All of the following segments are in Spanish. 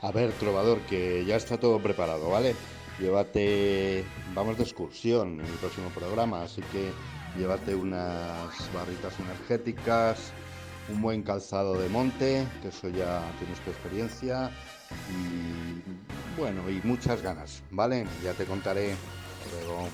A ver, trovador, que ya está todo preparado, ¿vale? Llévate, vamos de excursión en el próximo programa, así que llévate unas barritas energéticas, un buen calzado de monte, que eso ya tienes tu experiencia, y bueno, y muchas ganas, ¿vale? Ya te contaré. Hasta luego.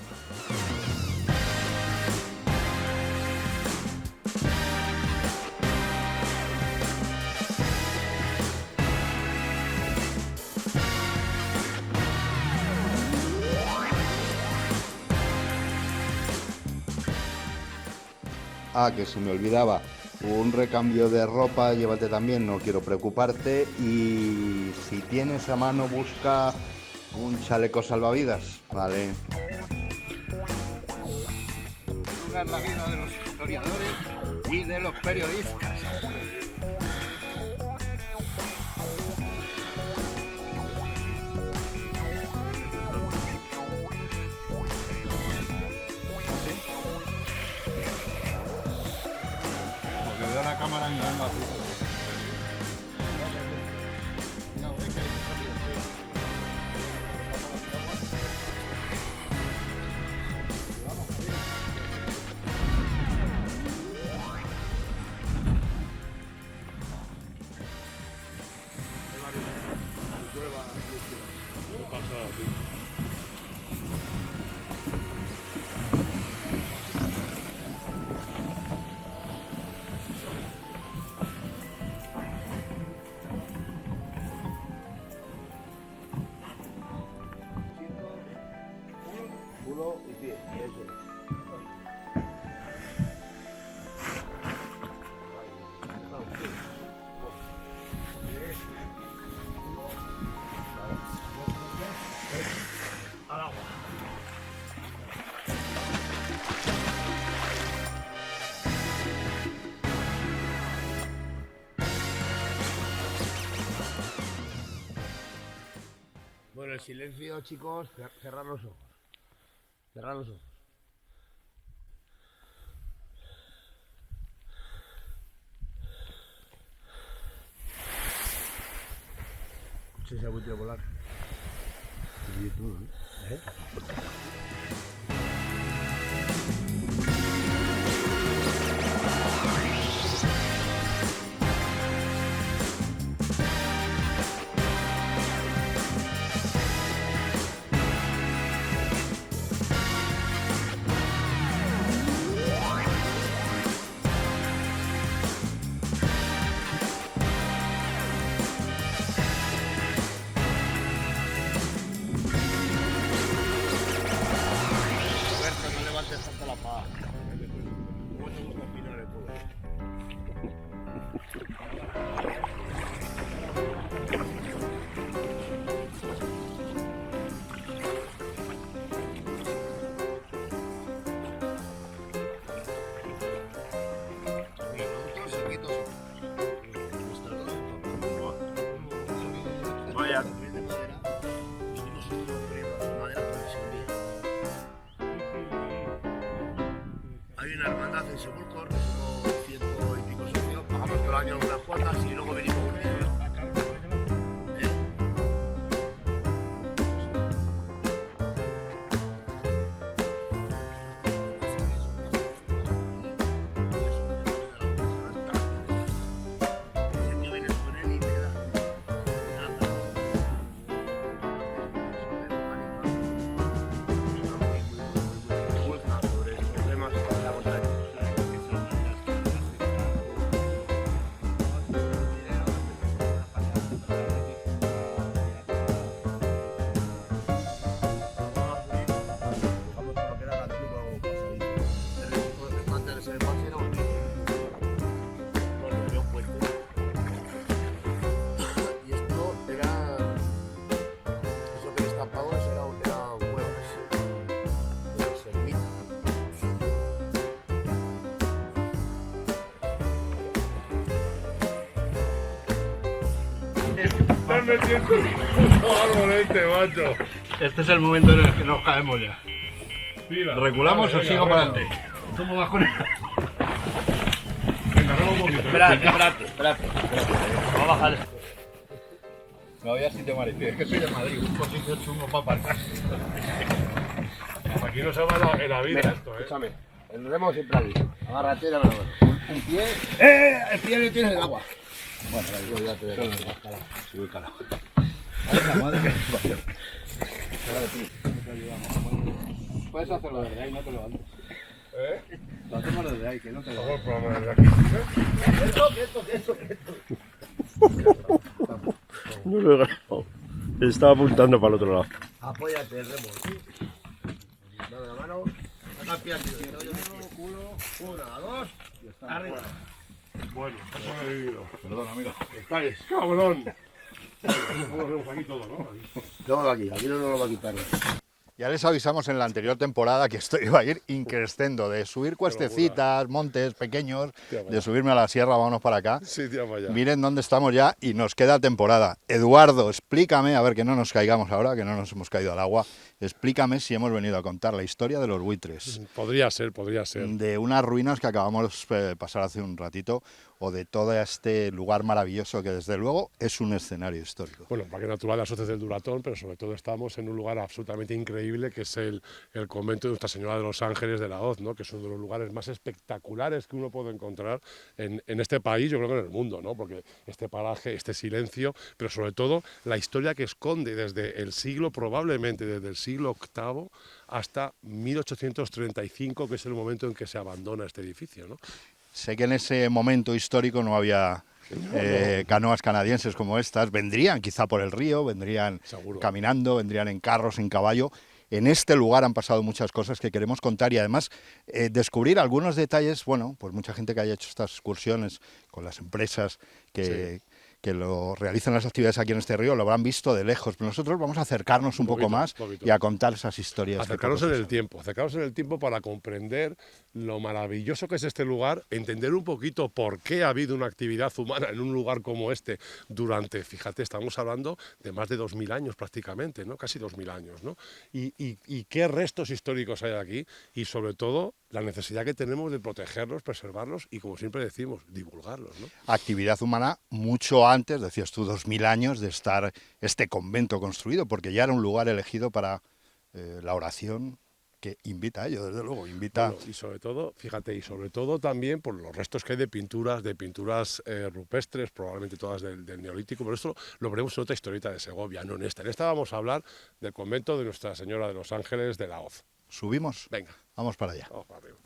Ah, que se me olvidaba. Un recambio de ropa, llévate también, no quiero preocuparte. Y si tienes a mano, busca un chaleco salvavidas, ¿vale? Es la vida de los historiadores y de los periodistas. Porque veo la cámara mirando así. Culo y pie, eso. Bueno, el silencio, chicos, cerrar los ojos. Cerrar los ojos. ¿Se ha vuelto a volar? Sí, tú, ¿eh? Roberto, no levantes tanto la paz. ¿Cómo te gusta opinar de todo? Vaya. Hay una hermandad en Sepulcro, somos 100 y pico socios, pagamos todo el año unas cuotas y luego venimos un día. Estás metiendo un puto árbol este, macho. Este es el momento en el que nos caemos ya. Mira, ¿Reculamos vale, o sigo venga, para venga. adelante? ¿Cómo vas con él? Venga, roba un poquito. Espérate. Vamos a bajar esto. Me voy a sitio Maricía. Es que soy de Madrid, un sitio chungo para aparcar. Aquí no se va en la vida esto, Escúchame, el remo siempre ahí. Agárrate y dame la mano. Un pie. El pie le tienes el agua. Bueno, yo ya te veo. Sí, voy calado. La madre que Puedes hacerlo desde ahí, no te levantes. lo hacemos desde ahí, que no te lo Vamos por la de aquí. No lo he grabado. Estaba apuntando para el otro lado. Apóyate el remo, ¿sí? Dame la mano. Saca el pie aquí. Culo. Una, dos. Arriba. Bueno, eso lo he vivido. Perdón, amigo. Estáis, cabrón. Vamos aquí todo, ¿no? Luego aquí no nos lo va a quitar. Ya les avisamos en la anterior temporada que esto iba a ir increscendo, de subir cuestecitas, montes pequeños, de subirme a la sierra, vámonos para acá. Sí, tío, para allá. Miren dónde estamos ya y nos queda temporada. Eduardo, explícame, a ver que no nos caigamos ahora, que no nos hemos caído al agua, explícame si hemos venido a contar la historia de los buitres, Podría ser, podría ser. de unas ruinas que acabamos de pasar hace un ratito, o de todo este lugar maravilloso que desde luego es un escenario histórico. Bueno, Parque Natural de las Hoces del Duratón, pero sobre todo estamos en un lugar absolutamente increíble que es el convento de Nuestra Señora de los Ángeles de la Hoz, ¿no? Que es uno de los lugares más espectaculares que uno puede encontrar en este país, yo creo que en el mundo, ¿no? Porque este paraje, este silencio, pero sobre todo la historia que esconde desde el siglo, probablemente desde el siglo VIII hasta 1835, que es el momento en que se abandona este edificio, ¿no? Sé que en ese momento histórico no había canoas canadienses como estas, vendrían quizá por el río, vendrían Seguro. caminando, vendrían en carros, en caballo. En este lugar han pasado muchas cosas que queremos contar y además descubrir algunos detalles, bueno, pues mucha gente que haya hecho estas excursiones con las empresas que lo realizan las actividades aquí en este río, lo habrán visto de lejos, pero nosotros vamos a acercarnos un poco más y a contar esas historias. Acercarnos en el tiempo para comprender lo maravilloso que es este lugar, entender un poquito por qué ha habido una actividad humana en un lugar como este durante, fíjate, estamos hablando de más de 2000 años prácticamente, ¿no? Casi 2000 años, ¿no? Y qué restos históricos hay aquí y sobre todo la necesidad que tenemos de protegerlos, preservarlos y, como siempre decimos, divulgarlos, ¿no? Actividad humana mucho antes, decías tú, 2000 años de estar este convento construido, porque ya era un lugar elegido para la oración, que invita a ello, desde luego, invita. Bueno, y sobre todo, fíjate, y sobre todo también por los restos que hay de pinturas rupestres, probablemente todas del Neolítico, pero esto lo veremos en otra historieta de Segovia, no en esta. En esta vamos a hablar del convento de Nuestra Señora de los Ángeles de la Hoz. ¿Subimos? Venga, Vamos para allá. vamos para arriba.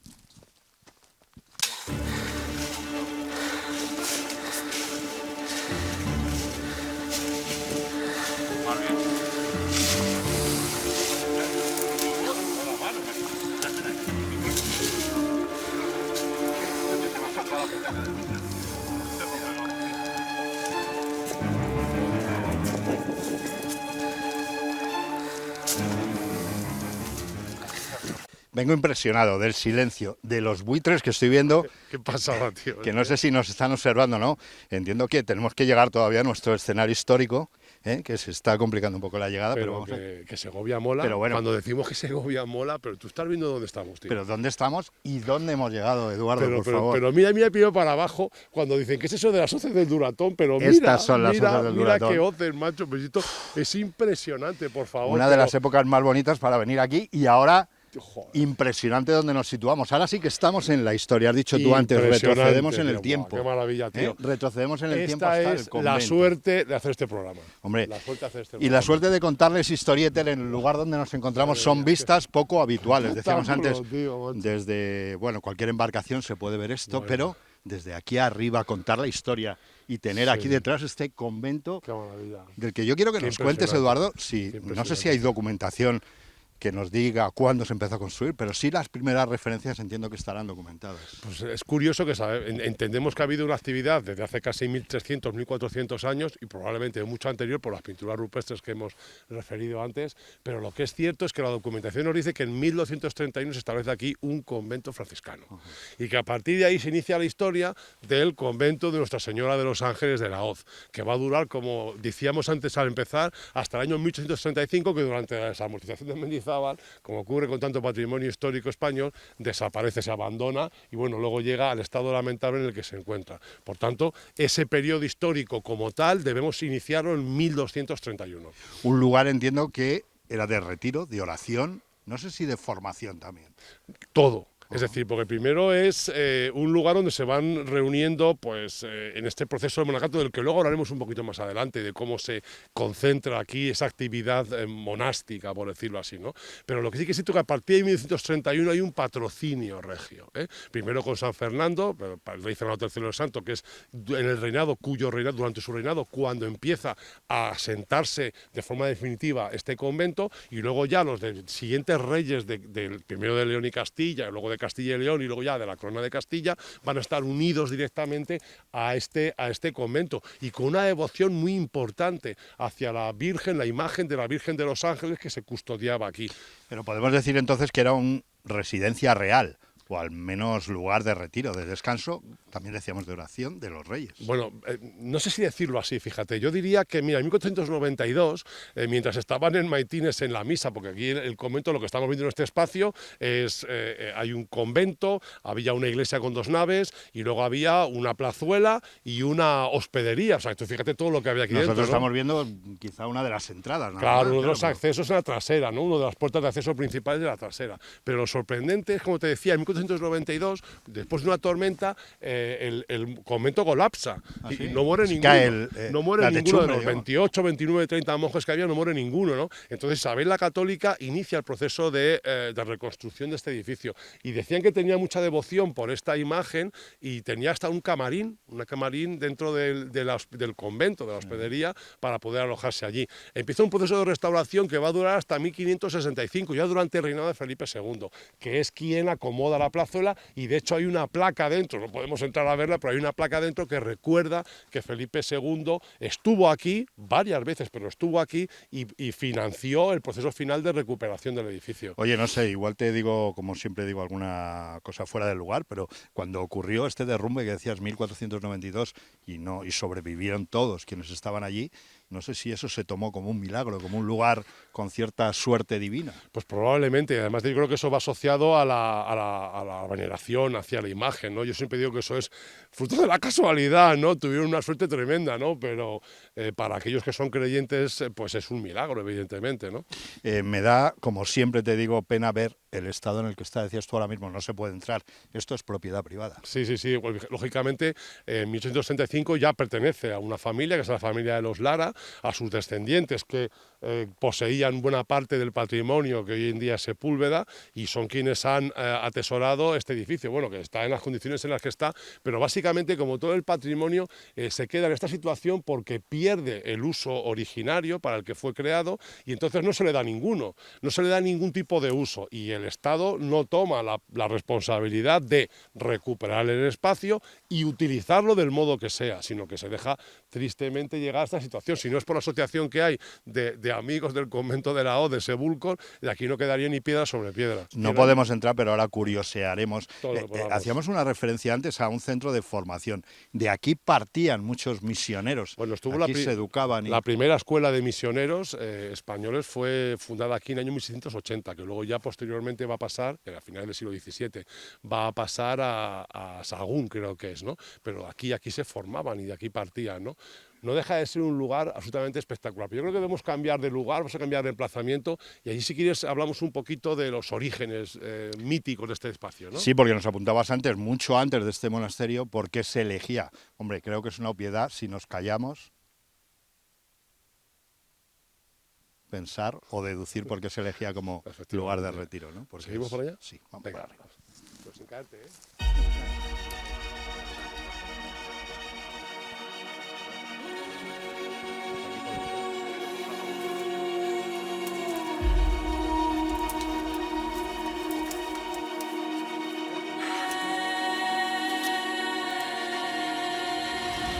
Vengo impresionado del silencio, de los buitres que estoy viendo, ¿Qué pasaba, tío? que no sé si nos están observando o no. Entiendo que tenemos que llegar todavía a nuestro escenario histórico, que se está complicando un poco la llegada, pero vamos que Segovia mola, Pero bueno. cuando decimos que Segovia mola, pero tú estás viendo dónde estamos, tío. Pero ¿dónde estamos y dónde hemos llegado, Eduardo, por favor? Pero mira primero para abajo cuando dicen que es eso de las hoces del Duratón, pero mira, Estas son las mira, hoces del mira Duratón. qué hoces, macho, pues esto es impresionante, por favor. Una de las épocas más bonitas para venir aquí y ahora Joder. impresionante donde nos situamos. Ahora sí que estamos en la historia, has dicho tú antes, Impresionante, retrocedemos en el tío, tiempo. buah, qué maravilla, tío. Retrocedemos en el tiempo Esta hasta el es convento. la suerte de hacer este programa. Hombre, La suerte de hacer este y la suerte de contarles historieter en el lugar donde nos encontramos son vistas poco habituales. Decíamos antes, desde cualquier embarcación se puede ver esto, pero desde aquí arriba contar la historia y tener aquí detrás este convento Qué maravilla. del que yo quiero que Qué nos cuentes, impresionante. Eduardo, Qué no sé si impresionante. hay documentación que nos diga cuándo se empezó a construir, pero sí las primeras referencias entiendo que estarán documentadas. Pues es curioso que entendemos que ha habido una actividad desde hace casi 1300, 1400 años y probablemente mucho anterior por las pinturas rupestres que hemos referido antes, pero lo que es cierto es que la documentación nos dice que en 1231 se establece aquí un convento franciscano y que a partir de ahí se inicia la historia del convento de Nuestra Señora de los Ángeles de la Hoz, que va a durar, como decíamos antes al empezar, hasta el año 1835, que durante la desamortización de Mendizábal Mendizábal, como ocurre con tanto patrimonio histórico español, desaparece, se abandona y bueno, luego llega al estado lamentable en el que se encuentra. Por tanto, ese periodo histórico como tal debemos iniciarlo en 1231. Un lugar, entiendo, que era de retiro, de oración, no sé si de formación también. Todo. Es decir, porque primero es un lugar donde se van reuniendo pues, en este proceso de monacato, del que luego hablaremos un poquito más adelante, de cómo se concentra aquí esa actividad monástica, por decirlo así, ¿no? Pero lo que sí que siento que a partir de 1131 hay un patrocinio regio, ¿eh? Primero con San Fernando, el rey Fernando III el Santo, que es en el reinado, durante su reinado, cuando empieza a asentarse de forma definitiva este convento, y luego ya los siguientes reyes del primero de León y Castilla, y luego de Castilla y León y luego ya de la Corona de Castilla, van a estar unidos directamente a este convento y con una devoción muy importante hacia la Virgen, la imagen de la Virgen de los Ángeles que se custodiaba aquí. Pero podemos decir entonces que era una residencia real, o al menos lugar de retiro, de descanso, también decíamos de oración, de los reyes. Bueno, no sé si decirlo así, fíjate, yo diría que, mira, en 1492, mientras estaban en Maitines en la misa, porque aquí el convento, lo que estamos viendo en este espacio, hay un convento, había una iglesia con 2 naves, y luego había una plazuela y una hospedería, o sea, tú fíjate todo lo que había aquí Nosotros dentro, ¿no? estamos viendo quizá una de las entradas. Nada Claro, más, uno de los pero- accesos en la trasera, ¿no? Una de las puertas de acceso principales de la trasera. Pero lo sorprendente es, como te decía, en 1492, después de una tormenta, el convento colapsa. ¿Ah, y sí? no muere Se ninguno. cae el, No muere la ninguno techumbre, de los digamos. 28, 29, 30 monjes que había, no muere ninguno, ¿no? Entonces Isabel la Católica inicia el proceso de reconstrucción de este edificio. Y decían que tenía mucha devoción por esta imagen y tenía hasta un camarín dentro del convento, de la hospedería, para poder alojarse allí. Empieza un proceso de restauración que va a durar hasta 1565, ya durante el reinado de Felipe II, que es quien acomoda la plazuela, y de hecho hay una placa dentro, no podemos entrar a verla, pero hay una placa dentro que recuerda que Felipe II estuvo aquí varias veces, pero estuvo aquí y financió el proceso final de recuperación del edificio. Oye, no sé, igual te digo, como siempre digo, alguna cosa fuera del lugar, pero cuando ocurrió este derrumbe que decías 1492 y sobrevivieron todos quienes estaban allí, no sé si eso se tomó como un milagro, como un lugar con cierta suerte divina. Pues probablemente, además yo creo que eso va asociado a la veneración hacia la imagen, ¿no? Yo siempre digo que eso es fruto de la casualidad, ¿no? Tuvieron una suerte tremenda, ¿no? Pero para aquellos que son creyentes, pues es un milagro, evidentemente, ¿no? Me da, como siempre te digo, pena ver el estado en el que está. Decías tú ahora mismo, no se puede entrar. Esto es propiedad privada. Sí, sí, sí. Pues, lógicamente, en 1865 ya pertenece a una familia, que es la familia de los Lara, a sus descendientes que poseían buena parte del patrimonio que hoy en día es Sepúlveda, y son quienes han atesorado este edificio, bueno, que está en las condiciones en las que está, pero básicamente, como todo el patrimonio, se queda en esta situación porque pierde el uso originario para el que fue creado, y entonces no se le da ninguno, no se le da ningún tipo de uso, y el Estado no toma la responsabilidad de recuperar el espacio y utilizarlo del modo que sea, sino que se deja tristemente llegar a esta situación. Si no es por la asociación que hay de amigos del convento de la O, de Sebúlcor, de aquí no quedaría ni piedra sobre piedra. No podemos entrar, pero ahora curiosearemos. Todo lo que podamos. Hacíamos una referencia antes a un centro de formación. De aquí partían muchos misioneros. Bueno, estuvo aquí se educaban. la primera escuela de misioneros españoles fue fundada aquí en el año 1680, que luego ya posteriormente va a pasar, a finales del siglo XVII, va a pasar a Sahagún, creo que es, ¿no? Pero aquí se formaban y de aquí partían, ¿no? No deja de ser un lugar absolutamente espectacular. Pero yo creo que debemos cambiar de lugar, vamos a cambiar de emplazamiento, y allí, si quieres, hablamos un poquito de los orígenes míticos de este espacio, ¿no? Sí, porque nos apuntabas antes, mucho antes de este monasterio, por qué se elegía. Hombre, creo que es una obviedad si nos callamos pensar o deducir por qué se elegía como lugar de retiro, ¿no? Porque ¿Seguimos por allá? Sí, vamos Venga, para arriba. pues sin caerte, ¿eh?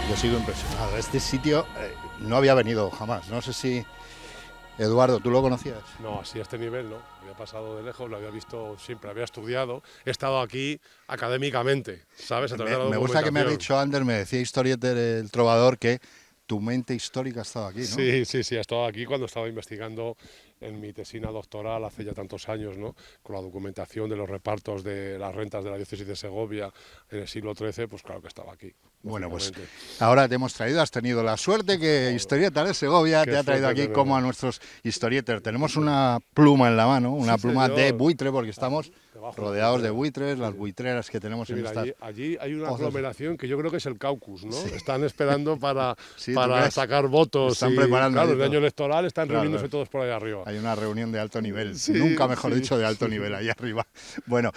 Yo sigo impresionado. Este sitio no había venido jamás. No sé si, Eduardo, ¿tú lo conocías? No, así a este nivel no. Había pasado de lejos, lo había visto siempre, había estudiado. He estado aquí académicamente, ¿sabes? A través de la Me gusta que me ha documentación. dicho antes, me decía Historieter, el trovador, que tu mente histórica ha estado aquí, ¿no? Sí, sí, sí, he estado aquí cuando estaba investigando en mi tesina doctoral hace ya tantos años, ¿no? Con la documentación de los repartos de las rentas de la diócesis de Segovia en el siglo XIII, pues claro que estaba aquí. Bueno, pues lógicamente. ahora te hemos traído, has tenido la suerte que Historieta de Segovia Qué te ha traído suerte aquí tenemos. como a nuestros historieters. Tenemos una pluma en la mano, una Sí, pluma de señor. buitre, porque estamos Debajo rodeados de buitre. buitres, las buitreras que tenemos Sí, en mira, estas... allí hay una pozos. aglomeración que yo creo que es el caucus, ¿no? Están esperando para, Sí, ¿tú para crees? sacar votos. Están y, preparando claro, ahí el año todo. electoral están Claro, reuniéndose claro. todos por ahí arriba. Hay una reunión de alto nivel, Sí, nunca mejor sí, dicho de alto sí, nivel, sí. ahí arriba. Bueno,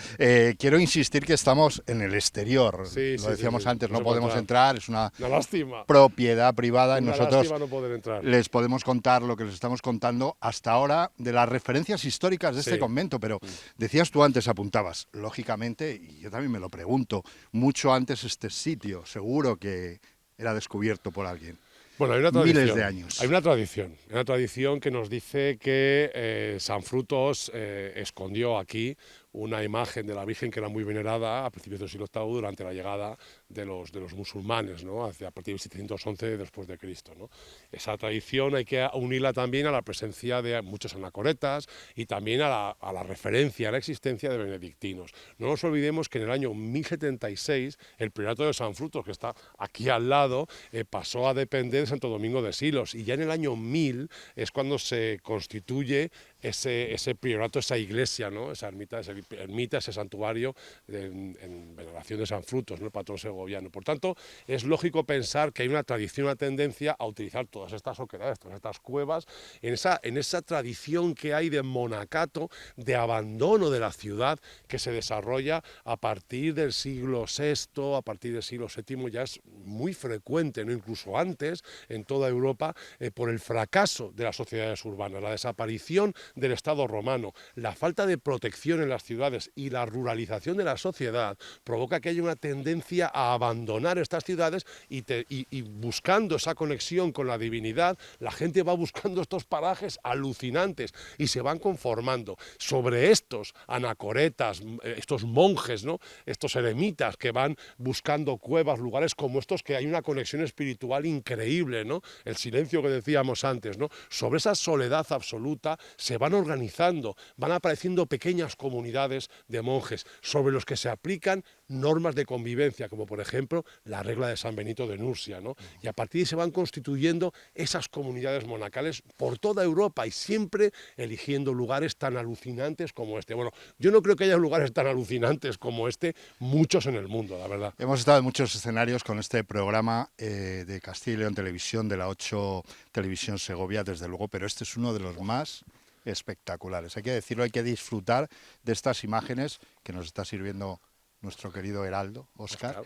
quiero insistir que estamos en el exterior, Sí, lo sí, decíamos sí, sí. antes, No no se puede podemos entrar. entrar, es una Una lástima. propiedad privada y Una nosotros lástima no poder entrar. les podemos contar lo que les estamos contando hasta ahora de las referencias históricas de este Sí. convento, pero decías tú antes, apuntabas, lógicamente, y yo también me lo pregunto, mucho antes este sitio, seguro que era descubierto por alguien. Bueno, hay una tradición. Miles de años. Hay una tradición que nos dice que San Frutos escondió aquí una imagen de la Virgen que era muy venerada a principios del siglo VIII durante la llegada de los musulmanes, ¿no? A partir del 711 después de Cristo, ¿no? Esa tradición hay que unirla también a la presencia de muchos anacoretas y también a la referencia, a la existencia de benedictinos. No nos olvidemos que en el año 1076 el priorato de San Frutos, que está aquí al lado, pasó a depender de Santo Domingo de Silos, y ya en el año 1000 es cuando se constituye ese priorato, esa iglesia, ¿no? Esa ermita, ese santuario en veneración de San Frutos, ¿no? El patrón segoviano. Por tanto, es lógico pensar que hay una tradición, una tendencia a utilizar todas estas oquedades, todas estas cuevas, en esa tradición que hay de monacato, de abandono de la ciudad, que se desarrolla a partir del siglo VI, a partir del siglo VII, ya es muy frecuente, ¿no? Incluso antes, en toda Europa, por el fracaso de las sociedades urbanas, la desaparición del Estado romano, la falta de protección en las ciudades y la ruralización de la sociedad provoca que haya una tendencia a abandonar estas ciudades y buscando esa conexión con la divinidad, la gente va buscando estos parajes alucinantes y se van conformando. Sobre estos anacoretas, estos monjes, ¿no? Estos eremitas que van buscando cuevas, lugares como estos, que hay una conexión espiritual increíble, ¿no? El silencio que decíamos antes, ¿no? Sobre esa soledad absoluta se van organizando, van apareciendo pequeñas comunidades de monjes sobre los que se aplican normas de convivencia, como por ejemplo la regla de San Benito de Nursia, ¿no? Y a partir de ahí se van constituyendo esas comunidades monacales por toda Europa y siempre eligiendo lugares tan alucinantes como este. Bueno, yo no creo que haya lugares tan alucinantes como este, muchos en el mundo, la verdad. Hemos estado en muchos escenarios con este programa de Castilla y León Televisión, de la 8 Televisión Segovia, desde luego, pero este es uno de los más espectaculares. Hay que decirlo, hay que disfrutar de estas imágenes que nos está sirviendo nuestro querido Heraldo, Óscar.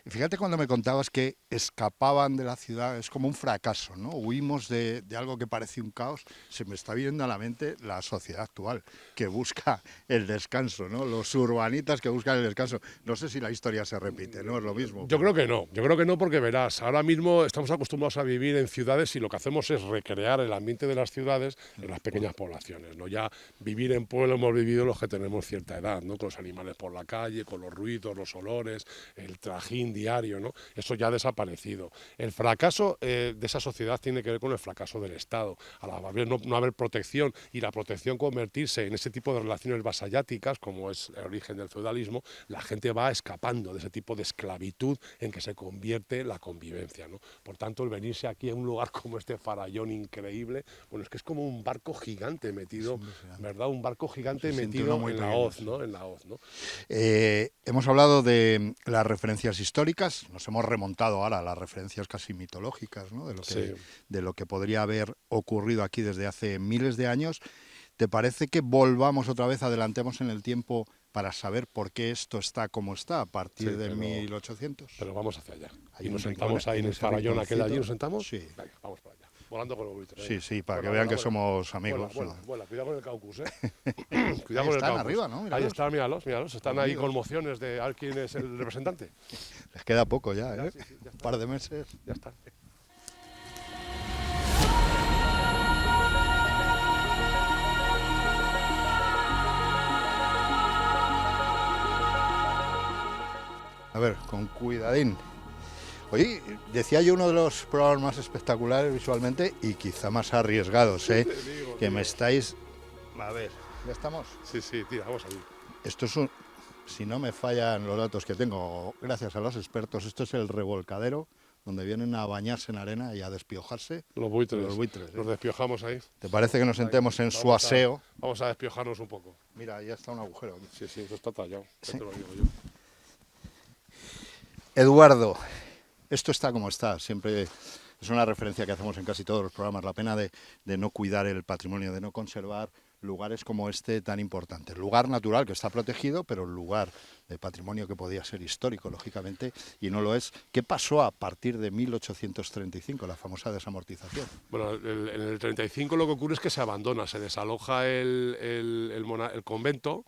Y fíjate cuando me contabas que escapaban de la ciudad, es como un fracaso, ¿no? Huimos de algo que parecía un caos. Se me está viendo a la mente la sociedad actual, que busca el descanso, ¿no? Los urbanitas que buscan el descanso. No sé si la historia se repite, ¿no? Es lo mismo. Yo creo que no, porque verás, ahora mismo estamos acostumbrados a vivir en ciudades y lo que hacemos es recrear el ambiente de las ciudades en las pequeñas poblaciones, ¿no? Ya vivir en pueblo hemos vivido los que tenemos cierta edad, ¿no? Con los animales por la calle, con los ruidos, los olores, el trajín diario, ¿no? Eso ya ha desaparecido. El fracaso de esa sociedad tiene que ver con el fracaso del Estado. Al no haber protección y la protección convertirse en ese tipo de relaciones vasalláticas, como es el origen del feudalismo, la gente va escapando de ese tipo de esclavitud en que se convierte la convivencia, ¿no? Por tanto, el venirse aquí a un lugar como este Farallón increíble, bueno, es que es como un barco gigante metido, ¿verdad? Un barco gigante metido en la hoz, ¿no? En la hoz, ¿no? Hemos hablado de las referencias históricas, nos hemos remontado ahora a las referencias casi mitológicas, ¿no? De lo que podría haber ocurrido aquí desde hace miles de años. ¿Te parece que volvamos otra vez, adelantemos en el tiempo para saber por qué esto está como está a partir de 1800? Pero vamos hacia allá. Hay Y nos un sentamos ahí en el ese Farallón aquel allí, rinconcito. ¿nos sentamos? Sí. Venga, vamos para allá. Volando con el buitre. Sí, sí, para que Vuela, vean vuela, que somos amigos. Vuela, cuidado con el caucus, ¿eh? Ahí Cuidado con el están caucus. arriba, ¿no? Ahí Míralos. están, míralos. Están ahí Unidos. con mociones de a ver quién es el representante. Les queda poco ya, ¿eh? Sí, ya Un par de meses. Ya está. A ver, con cuidadín. Oye, decía yo uno de los programas más espectaculares visualmente y quizá más arriesgados, ¿eh? Que me estáis A ver, ¿ya estamos? Sí, sí, tira, vamos allí. Esto es un... Si no me fallan los datos que tengo, gracias a los expertos, esto es el revolcadero donde vienen a bañarse en arena y a despiojarse Los buitres. los buitres. Nos despiojamos ahí. ¿Te parece que nos sentemos en su Vamos a- aseo? Vamos a despiojarnos un poco. Mira, ya está un agujero aquí. Sí, sí, eso está tallado. Ya Sí. te lo digo yo. Eduardo, esto está como está, siempre es una referencia que hacemos en casi todos los programas, la pena de no cuidar el patrimonio, de no conservar lugares como este tan importantes. Lugar natural que está protegido, pero lugar de patrimonio que podía ser histórico, lógicamente, y no lo es. ¿Qué pasó a partir de 1835, la famosa desamortización? Bueno, en el 35 lo que ocurre es que se abandona, se desaloja el convento.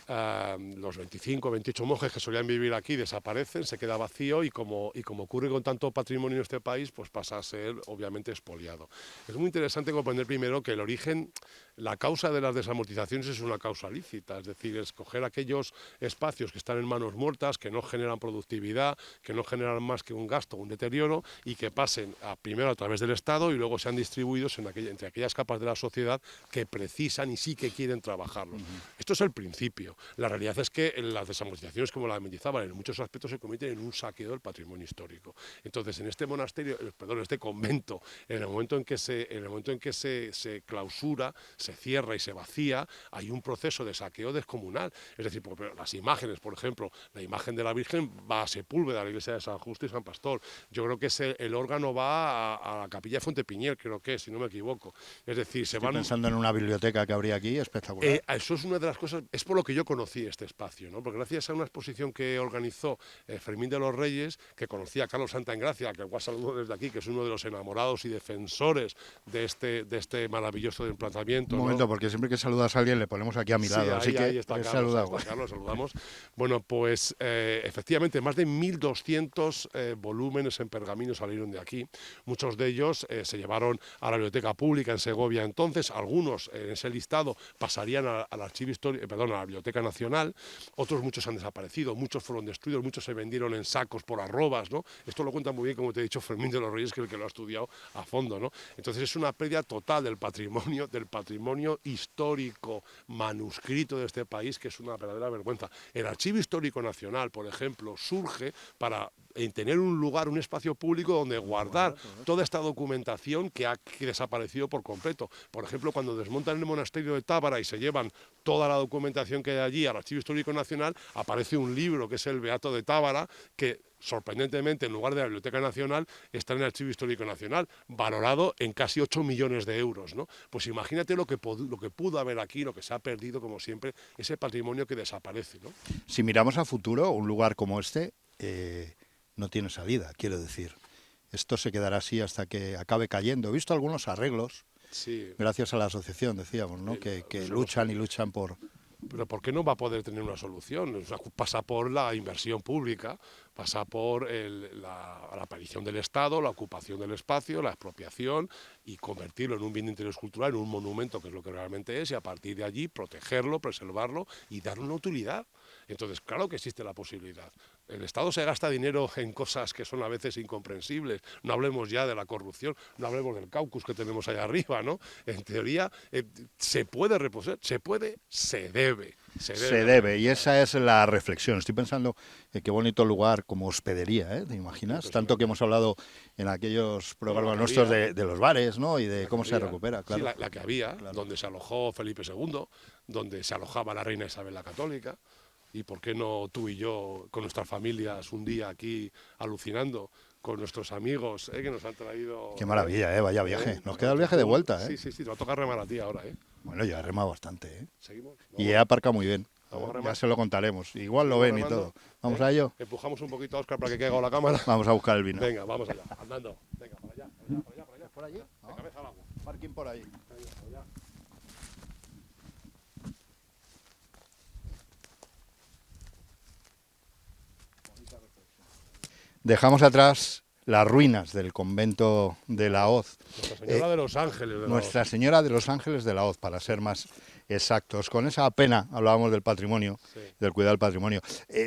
Los 25, 28 monjes que solían vivir aquí desaparecen, se queda vacío y como ocurre con tanto patrimonio en este país, pues pasa a ser obviamente expoliado. Es muy interesante comprender primero que el origen, la causa de las desamortizaciones es una causa lícita, es decir, escoger aquellos espacios que están en manos muertas, que no generan productividad, que no generan más que un gasto, un deterioro y que pasen primero a través del Estado y luego sean distribuidos entre aquellas capas de la sociedad que precisan y sí que quieren trabajarlos. Esto es el principio. La realidad es que las desamortizaciones como la de Mendizábal en muchos aspectos se convierten en un saqueo del patrimonio histórico. Entonces, en este monasterio, perdón, en este convento, en el momento en que se clausura, se cierra y se vacía, hay un proceso de saqueo descomunal. Es decir, las imágenes, por ejemplo, la imagen de la Virgen va a Sepúlveda, a la iglesia de San Justo y San Pastor. Yo creo que el órgano va a la capilla de Fuentepiñel, creo que es, si no me equivoco. Es decir, Estoy pensando en una biblioteca que habría aquí, espectacular. eso es una de las cosas, es por lo que yo conocí este espacio, ¿no? Porque gracias a una exposición que organizó Fermín de los Reyes, que conocía a Carlos Santa Engracia, que igual saludo desde aquí, que es uno de los enamorados y defensores de este maravilloso emplazamiento. Un momento, porque siempre que saludas a alguien le ponemos aquí a mi lado, así que ahí está Carlos, saludamos. saludamos. Bueno, pues efectivamente, más de 1.200 volúmenes en pergamino salieron de aquí. Muchos de ellos se llevaron a la Biblioteca Pública en Segovia entonces, algunos en ese listado pasarían al archivo histórico, perdón, a la Biblioteca Nacional, otros muchos han desaparecido, muchos fueron destruidos, muchos se vendieron en sacos por arrobas, ¿no? Esto lo cuenta muy bien, como te he dicho, Fermín de los Reyes, que es el que lo ha estudiado a fondo, ¿no? Entonces es una pérdida total del patrimonio histórico manuscrito de este país, que es una verdadera vergüenza. El Archivo Histórico Nacional, por ejemplo, surge para tener un lugar, un espacio público donde guardar toda esta documentación que ha desaparecido por completo. Por ejemplo, cuando desmontan el monasterio de Tábara y se llevan toda la documentación que hay allí al Archivo Histórico Nacional, aparece un libro que es el Beato de Tábara, que sorprendentemente, en lugar de la Biblioteca Nacional, está en el Archivo Histórico Nacional, valorado en casi 8 millones de euros, ¿no? Pues imagínate lo que pudo haber aquí, lo que se ha perdido, como siempre, ese patrimonio que desaparece, ¿no? Si miramos a futuro, un lugar como este no tiene salida, quiero decir. Esto se quedará así hasta que acabe cayendo. He visto algunos arreglos, Sí. gracias a la asociación, decíamos, ¿no? Que luchan y luchan por... Pero ¿por qué no va a poder tener una solución? O sea, pasa por la inversión pública, pasa por la aparición del Estado, la ocupación del espacio, la expropiación y convertirlo en un bien de interés cultural, en un monumento, que es lo que realmente es, y a partir de allí protegerlo, preservarlo y darle una utilidad. Entonces, claro que existe la posibilidad. El Estado se gasta dinero en cosas que son a veces incomprensibles. No hablemos ya de la corrupción, no hablemos del caucus que tenemos allá arriba, ¿no? En teoría, se puede reposer, se debe. Se debe, y esa es la reflexión. Estoy pensando en qué bonito lugar como hospedería, ¿eh? ¿Te imaginas? Sí, Tanto que hemos hablado en aquellos programas nuestros de los bares, ¿no? Y de cómo se recupera, claro. Sí, la que había, Claro. donde se alojó Felipe II, donde se alojaba la reina Isabel la Católica. Y por qué no tú y yo, con nuestras familias, un día aquí alucinando, con nuestros amigos que nos han traído... Qué maravilla, vaya viaje. Nos queda el viaje de vuelta, ¿eh? Sí, te va a tocar remar a ti ahora, ¿eh? Bueno, yo he remado bastante, ¿eh? ¿Seguimos? Y he aparcado muy bien. Vamos a remar. Ya se lo contaremos. Igual lo ven y todo. ¿Vamos a ello? Empujamos un poquito a Óscar para que caiga la cámara. Vamos a buscar el vino. Venga, vamos allá, andando. Venga, para allá. ¿Por allí? De cabeza al agua. Parking por ahí. Venga, para allá. Dejamos atrás las ruinas del convento de la Hoz. Nuestra Señora de los Ángeles. De Nuestra Señora de los Ángeles de la Hoz, para ser más exactos. Con esa pena hablábamos del patrimonio, Sí. del cuidado del patrimonio.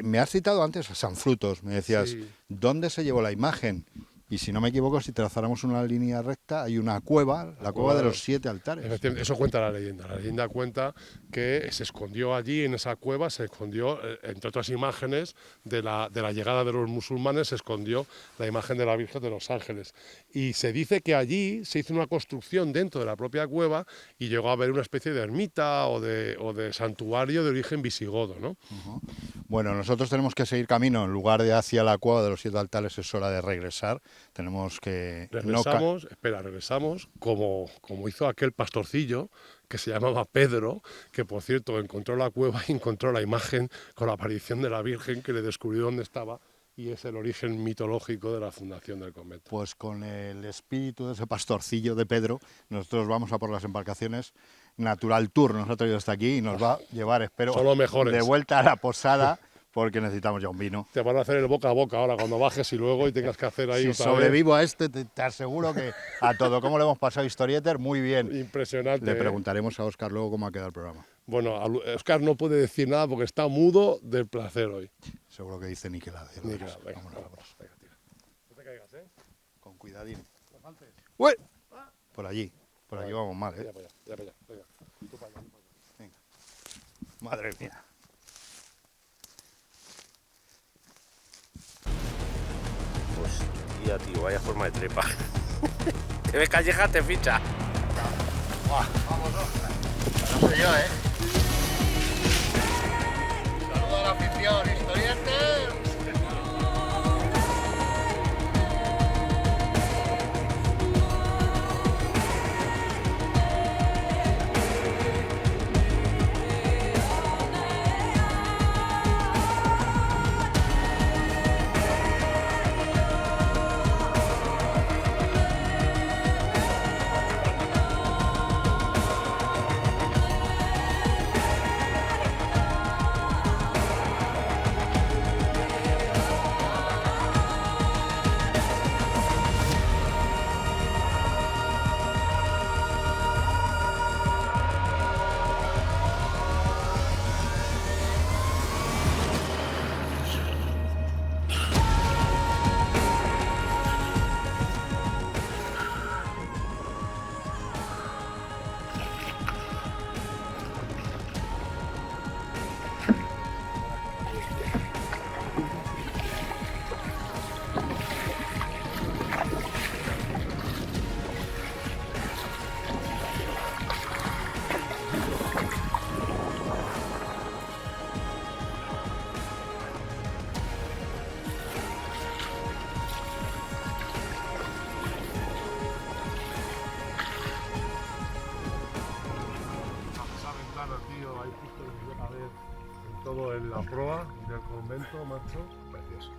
Me has citado antes a San Frutos, me decías, Sí. ¿dónde se llevó la imagen? y si no me equivoco, si trazáramos una línea recta, hay una cueva, la cueva de los 7 altares. Efectivamente, eso cuenta la leyenda. La leyenda cuenta que se escondió allí, en esa cueva, se escondió, entre otras imágenes, de la llegada de los musulmanes, se escondió la imagen de la Virgen de los Ángeles. Y se dice que allí se hizo una construcción dentro de la propia cueva y llegó a haber una especie de ermita o de santuario de origen visigodo, ¿no? Uh-huh. Bueno, nosotros tenemos que seguir camino. En lugar de hacia la cueva de los 7 altares, es hora de regresar. Tenemos que... Regresamos como hizo aquel pastorcillo que se llamaba Pedro, que por cierto encontró la cueva y encontró la imagen con la aparición de la Virgen, que le descubrió dónde estaba, y es el origen mitológico de la fundación del convento. Pues con el espíritu de ese pastorcillo de Pedro, nosotros vamos a por las embarcaciones. Natural Tour nos ha traído hasta aquí y nos va a llevar, espero, Son los mejores. De vuelta a la posada, porque necesitamos ya un vino. Te van a hacer el boca a boca ahora cuando bajes y luego y tengas que hacer ahí. Si otra sobrevivo a este, te aseguro que a todo. ¿Cómo le hemos pasado, Historieter? Muy bien. Impresionante. Le preguntaremos a Óscar luego cómo ha quedado el programa. Bueno, Óscar no puede decir nada porque está mudo del placer hoy. Seguro que dice Niquelade. Venga, tira. No te caigas, ¿eh? Con cuidadín. ¡Uy! Por allí vamos mal, ¿eh? Ya para allá. Venga. Tú para allá. Venga. Madre mía. Hostia, tío, vaya forma de trepa. Te ves calleja, te ficha. Vamos, no soy yo, Saludo a la afición, Historieter. Todo en la proa del convento, macho. Precioso.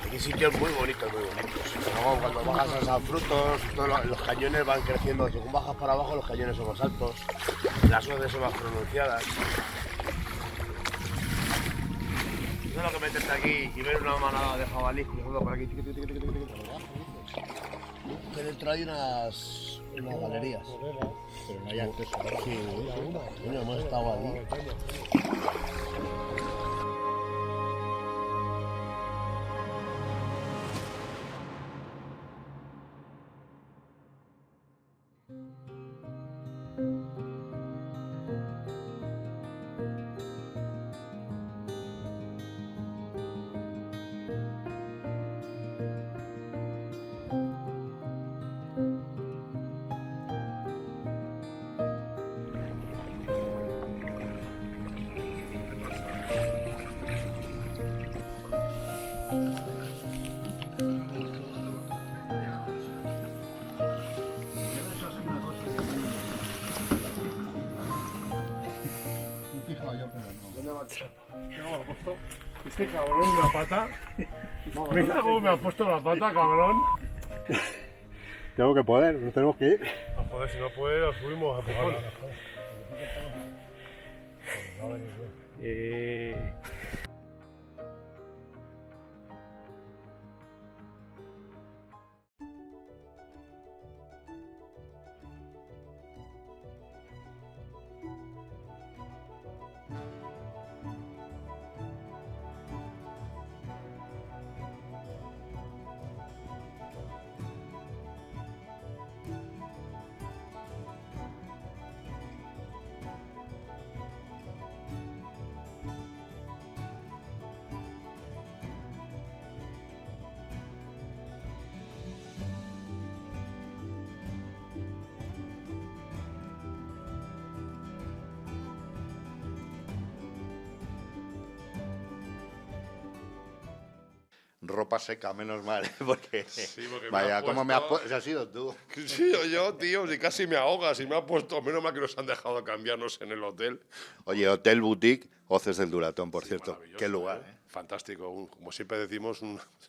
Aquí sitios muy bonitos, muy bonitos. Luego cuando bajas a San Frutos, los cañones van creciendo. Según bajas para abajo, los cañones son más altos, las hoces son más pronunciadas. Eso es lo que meterte aquí y ver una manada de jabalí cruzando por aquí. Que dentro hay unas galerías. Pero no hay acceso. Sí, coño, hemos estado allí. Este cabrón, una pata. Mira cómo me ha puesto la pata, cabrón. Tengo que poder, nos tenemos que ir. Joder, si no puede, lo subimos a pujón. ropa seca, menos mal, porque, Sí, porque vaya, ¿cómo me has puesto- puesto? Ese has sido tú. Sí, yo, tío, si casi me ahogas y me ha puesto, menos mal que nos han dejado cambiarnos en el hotel. Oye, Hotel Boutique, Hoces del Duratón, por cierto. Maravilloso, Qué lugar, ¿eh? Fantástico. Como siempre decimos,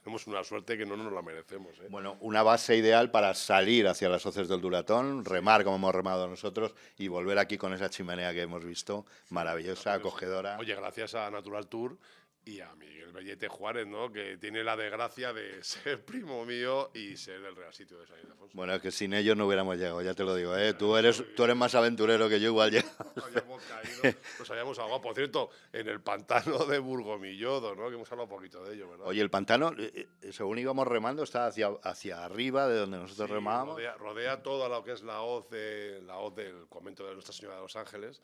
tenemos una suerte que no nos la merecemos, ¿eh? Bueno, una base ideal para salir hacia las Hoces del Duratón, remar como hemos remado nosotros y volver aquí con esa chimenea que hemos visto, maravillosa, acogedora. Oye, gracias a Natural Tour y a Miguel Bellete Juárez, ¿no? Que tiene la desgracia de ser primo mío y ser del Real Sitio de San Ildefonso. Bueno, es que sin ellos no hubiéramos llegado, ya te lo digo, ¿eh? Tú eres más aventurero que yo, igual ya. Habíamos caído, nos habíamos ahogado. Por cierto, en el pantano de Burgomillodo, ¿no? Que hemos hablado un poquito de ello, ¿verdad? Oye, el pantano, según íbamos remando, está hacia arriba de donde nosotros Sí, remábamos. rodea toda lo que es la hoz del convento de Nuestra Señora de los Ángeles.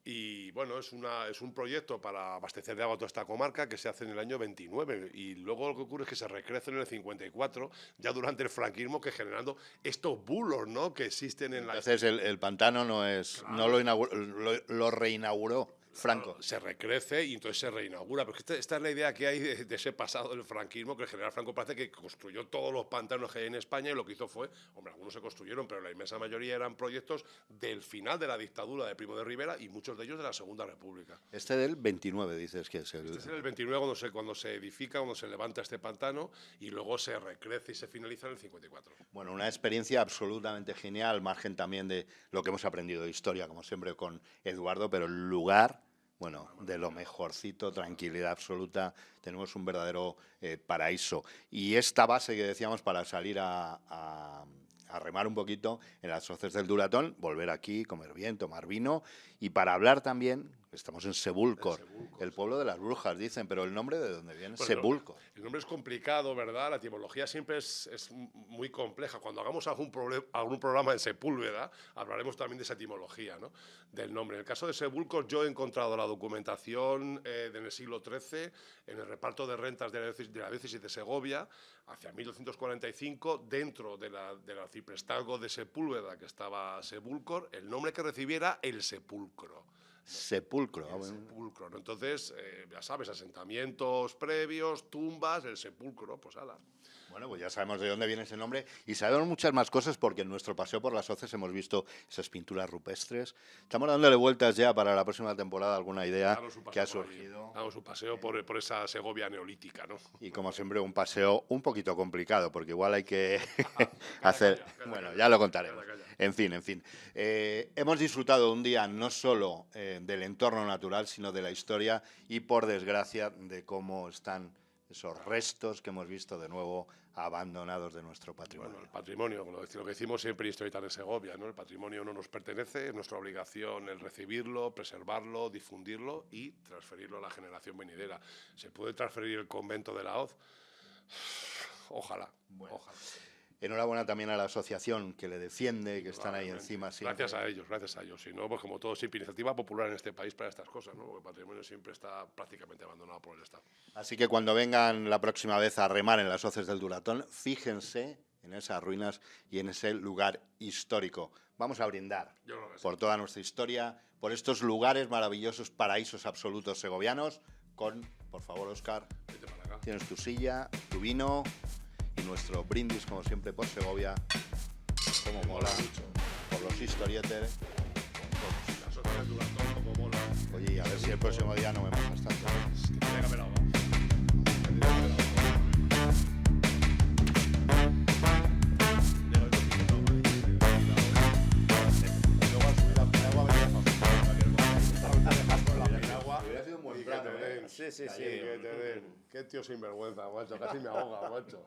Y bueno, es un proyecto para abastecer de agua toda esta comarca que se hace en el año 29. Y luego lo que ocurre es que se recrece en el 54, ya durante el franquismo, que generando estos bulos, ¿no? Que existen en la. Entonces el pantano no es, no lo reinauguró Franco. Se recrece y entonces se reinaugura. Porque esta es la idea que hay de ese pasado del franquismo, que el general Franco parece que construyó todos los pantanos que hay en España y lo que hizo fue, hombre, algunos se construyeron, pero la inmensa mayoría eran proyectos del final de la dictadura de Primo de Rivera y muchos de ellos de la Segunda República. Este del 29 dices que es el... Este es el 29 cuando se edifica, cuando se levanta este pantano y luego se recrece y se finaliza en el 54. Bueno, una experiencia absolutamente genial, al margen también de lo que hemos aprendido de historia, como siempre con Eduardo, pero el lugar, bueno, de lo mejorcito, tranquilidad absoluta, tenemos un verdadero paraíso. Y esta base que decíamos para salir a remar un poquito en las Hoces del Duratón, volver aquí, comer bien, tomar vino, y para hablar también, estamos en Sebúlcor, el pueblo de las brujas, dicen, pero el nombre de dónde viene, Bueno, Sebúlcor. El nombre es complicado, ¿verdad? La etimología siempre es muy compleja. Cuando hagamos algún programa en Sepúlveda, hablaremos también de esa etimología, ¿no? Del nombre. En el caso de Sebúlcor, yo he encontrado la documentación en el siglo XIII, en el reparto de rentas de la diócesis de Segovia, hacia 1245, dentro del arciprestazgo de Sepúlveda, que estaba Sebúlcor, el nombre que recibiera el sepulcro. Sepulcro. El sepulcro, ¿no? Entonces, ya sabes, asentamientos previos, tumbas, el sepulcro, pues ala. Bueno, pues ya sabemos de dónde viene ese nombre y sabemos muchas más cosas porque en nuestro paseo por las Hoces hemos visto esas pinturas rupestres. Estamos dándole vueltas ya para la próxima temporada, alguna idea que ha surgido. Damos un paseo por esa Segovia neolítica, ¿no? Y como siempre, un paseo un poquito complicado porque igual hay que hacer... Bueno, ya lo contaremos. En fin. Hemos disfrutado un día no solo del entorno natural, sino de la historia y, por desgracia, de cómo están esos restos que hemos visto de nuevo abandonados de nuestro patrimonio. Bueno, el patrimonio, lo que decimos siempre en Historietas de Segovia, ¿no? El patrimonio no nos pertenece, es nuestra obligación el recibirlo, preservarlo, difundirlo y transferirlo a la generación venidera. ¿Se puede transferir el convento de la Hoz? Ojalá, ojalá. Enhorabuena también a la asociación que le defiende, que están ahí encima siempre. Gracias a ellos. Si no, pues como todo, siempre iniciativa popular en este país para estas cosas, ¿no? Porque el patrimonio siempre está prácticamente abandonado por el Estado. Así que cuando vengan la próxima vez a remar en las Hoces del Duratón, fíjense en esas ruinas y en ese lugar histórico. Vamos a brindar por toda nuestra historia, por estos lugares maravillosos, paraísos absolutos segovianos, con, por favor, Óscar, tienes tu silla, tu vino y nuestro brindis, como siempre, por Segovia, como mola, por los historietes, Las Hoces del Duratón, como mola. Oye, y a ver si el próximo día no me pasas tanto. Tendría que haber agua. Hubiera sido un buen plan, ¿eh? Sí. Que te den. Qué tío sinvergüenza, macho. Casi me ahoga, macho.